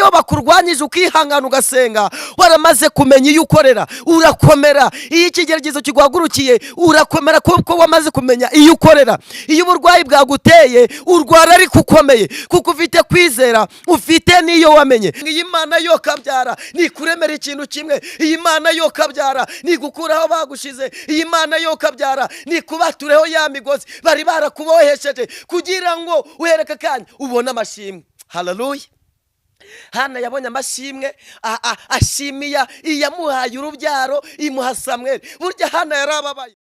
iyo bakurwanyije ukihangana ugasenga waramaze kumenya iyo ukorera urakomera. Iyo ikigeragezo kiguhagurukiye urakomera kuko wamaze kumenya iyo ukorera. Iyo uburwayi bwaguteye urwara ariko ukomeye kuko ufite kwizera, ufite n'iyo wamenye. Iyi Mana yo kabyara ni kuremera ikintu kimwe. Iyi Mana yo kabyara ni gukuraho bagushize. Iyi Mana yo kabyara ni kubatureho ya migozi bari barakubohesheje kugira ngo uhereke kanya ubone amashimwe. Haleluya. Hana yabonye amashimwe ashimiya iyamuhaye urubyaro imuha Samweli. Burya Hana yarababaye.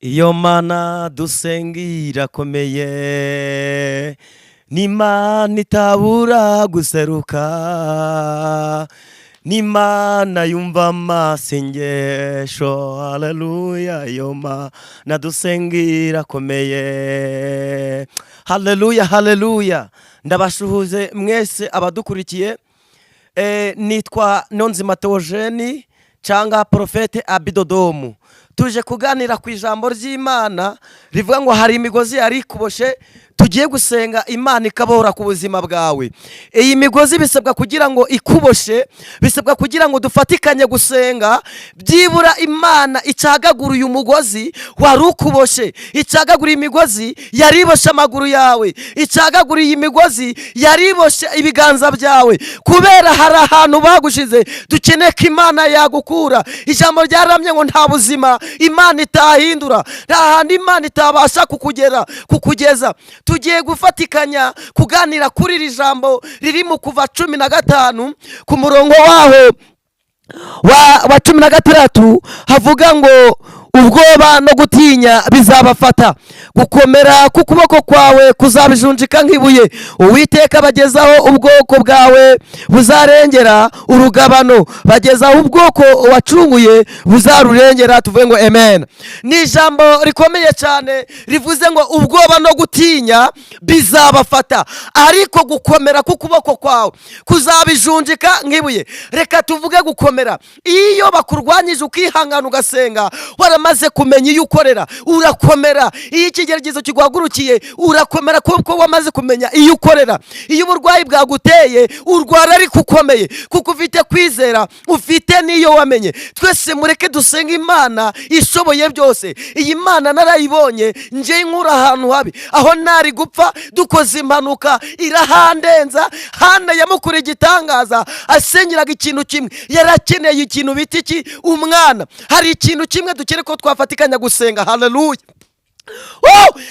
Iyo Mana dusenga irakomeye, ni Imana itabura guseruka, ni Imana yumva amasengesho. Haleluya. Iyo Mana dusenga irakomeye. Haleluya, haleluya. Ndabashuhuze mwese abadukurikiye. Nitwa Nonzima Theogene cyangwa Profete Abidodomu. Tuje kuganira ku ijambo ry'Imana rivuga ngo hari imigozi yari kuboshe, tugiye gusenga Imana ikabohora ku buzima bwawe. Iyi migozi bisabwa kugira ngo ikuboshe, bisabwa kugira ngo dufatikanye gusenga, byibura Imana icagagura uyu mugozi wari ukuboshe, icagagura imigozi yariboshe amaguru yawe, icagagura iyi migozi yariboshe ibiganza byawe, kubera hari ahantu bagushize dukeneye ko Imana yagukura. Ijambo ryaramye ngo nta buzima Imana itahindura, nta handi Imana itabasha kukugeza. Tugiye gufatikanya kuganira kuri iri jambo riri mu Kuva 15 ku murongo waho wa 16 havuga ngo ubwoba no gutinya bizabafata, gukomera k'ukuboko kwawe kuzabijunjika nk'ibuye. Uwiteka bagezaho ubwoko bwawe buzarengera urugabano, bagezaho ubwoko wacunguye buzarurengera. Tuvuge ngo amen. Ni ijambo rikomeye cyane rivuze ngo ubwoba no gutinya bizabafata, ariko gukomera k'ukuboko kwawe kuzabijunjika nk'ibuye. Reka tuvuge gukomera. Iyo bakurwanyije ukihangana ugasenga waramaze kumenya iyo ukorera urakomera. Iyo ikigeragezo kiguhagurukiye urakomera kuko wamaze kumenya iyo ukorera. Iyo uburwayi bwaguteye urwara ariko ukomeye kuko ufite kwizera, ufite n'iyo wamenye. Twese mureke dusenga Imana ishoboye byose. Iyi Mana narayibonye nje inkura ahantu habi, aho nari gupfa dukoze impanuka irahandenza. Hana yamukura igitangaza, asenyeraga ikintu kimwe, yarakeneye ikintu bita iki? Umwana. Hari ikintu kimwe dukere ko twafatikanya gusenga. Haleluya.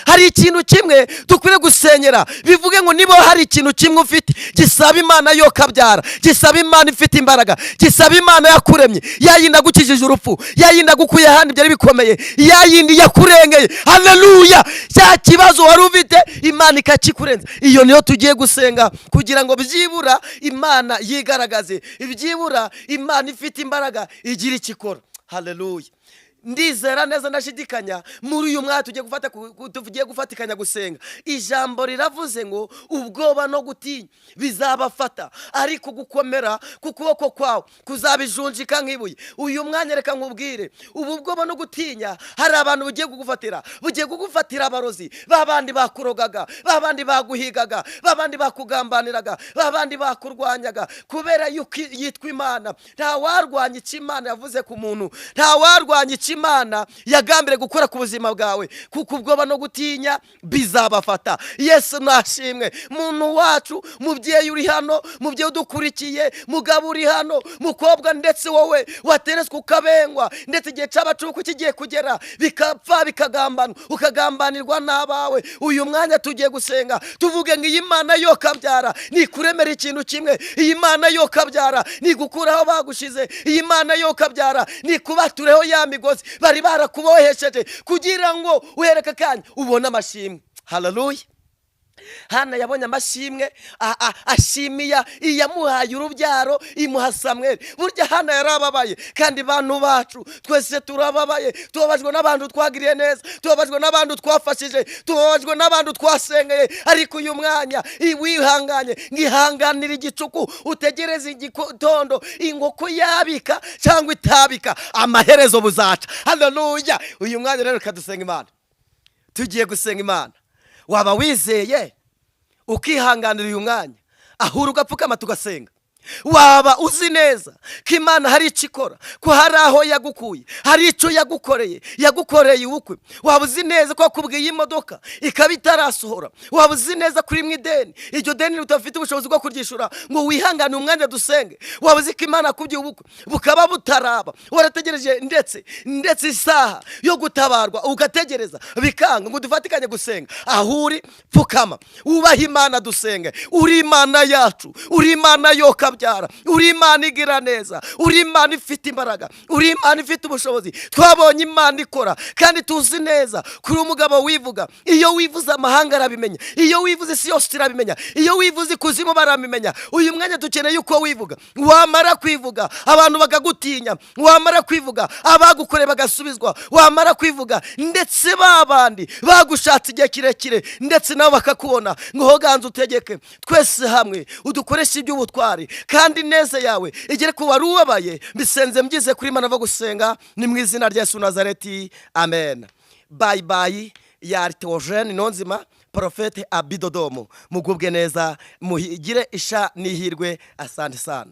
Hari ikintu kimwe dukwiriye gusenyera. Bivuge ngo niba hari ikintu kimwe ufite gisaba Imana yo kabyara, gisaba Imana ifite imbaraga, gisaba Imana yakuremye, yayindi agukijije urupfu, yayindi agukuye ahandi byari bikomeye, yayindi yakurengeye. Haleluya. Cya kibazo wari ufite Imana ikakikurenza. Iyo niyo tugiye gusenga kugira ngo byibura Imana yigaragaze, byibura Imana ifite imbaraga igira ikikora. Haleluya. Ndizera neza ndashidikanya muri uyu mwaka tugiye gufatikanya gusenga. Ijambo riravuze ngo ubwoba no gutinya bizabafata, ariko gukomera k'ukuboko kwawe kuzabijunjika nk'ibuye. Uyu mwanya reka nkubwire, ubu bwoba no gutinya hari abantu bugiye kugufatira abarozi, babandi bakurogaga, babandi baguhigaga, babandi bakugambaniraga, babandi bakurwanyaga, kubera yuko yitwa Imana. Nta warwanya icyo Imana yavuze ku muntu, nta warwanya Imana yagambire gukora ku buzima bwawe, kuko ubwoba no gutinya bizabafata. Yesu nashimwe. Muntu wacu, mubyeyi uri hano, mubyeyi udukurikiye, mugabo uri hano, mukobwa ndetse wowe wateretswe ukabengwa, ndetse igihe cy'abacuku kigiye kugera bikapfa bikagambana, ukagambanirwa n'abawe. Uyu mwanya tugiye gusenga tuvuge ngo iyi Mana yo kabyara ni kuremera ikintu kimwe. Iyi Mana yo kabyara ni gukuraho bagushize. Iyi Mana yo kabyara ni kubatureho ya migozi bari barakubohesheje kugira ngo uhereke kanya ubone amashimwe. Haleluya. Hana yabonye amashimwe ashimiya iyamuhaye urubyaro imuha Samweli. Burya Hana yarababaye, kandi bantu bacu twese turababaye. Tubabajwe n'abantu twagiriye neza, tubabajwe n'abantu twafashije, tubabajwe n'abantu twasengeye. Ariko uyu mwanya wihanganye, ngihanganira igicuku, utegereze igitondo, inkoko yabika cyangwa itabika, amaherezo buzaca. Haleluya. Uyu mwanya rero kadusenga Imana. Tugiye gusenga Imana. Waba wizeye ukihanganira uyu mwanya, ahura ugapfukama tugasenga. Waba uzi neza ko Imana hari icyo ikora, ko hari aho yagukuye, hari icyo yagukoreye ubukwe. Waba uzi neza ko wakubwiye imodoka ikaba itarasohora. Waba uzi neza kuri mu ideni, iryo deni utafite ubushobozi bwo kuryishura ngo wihangane umwanya dusenge. Waba uzi ko Imana yakubwiye ubukwe bukaba butaraba, warategereje ndetse isaha yo gutabarwa ugategereza bikanga ngo dufatikanye gusenga. Ahuri pfukama, ubaha Imana dusenge. Uri Imana yacu, uri Imana yoka byara, uri Imana igira neza, uri Imana ifite imbaraga, uri Imana ifite ubushobozi. Twabonye Imana ikora kandi tuzi neza kuri umugabo wivuga. Iyo wivuze amahanga arabimenya, iyo wivuze isi yose irabimenya, iyo wivuze ikuzimu baramimenya. Uyu mwanya dukeneye uko wivuga. Wamara kwivuga abantu bagagutinya, wamara kwivuga abagukore bagasubizwa, wamara kwivuga ndetse babandi bagushatse igihe kirekire ndetse nabo bakakubona. Ngo hoganze utegeke twese hamwe udukoresha iby'ubutwari, kandi neza yawe igere ku wari ubabaye. Mbisenze mgize kuri Imana ava gusenga, ni mu izina rya Yesu Nazareti, amen. Bye bye. Yari Theogene Niyonzima, Profete Abidodomu. Mugubwe neza, muhigire isha n'ihirwe. Asante sana.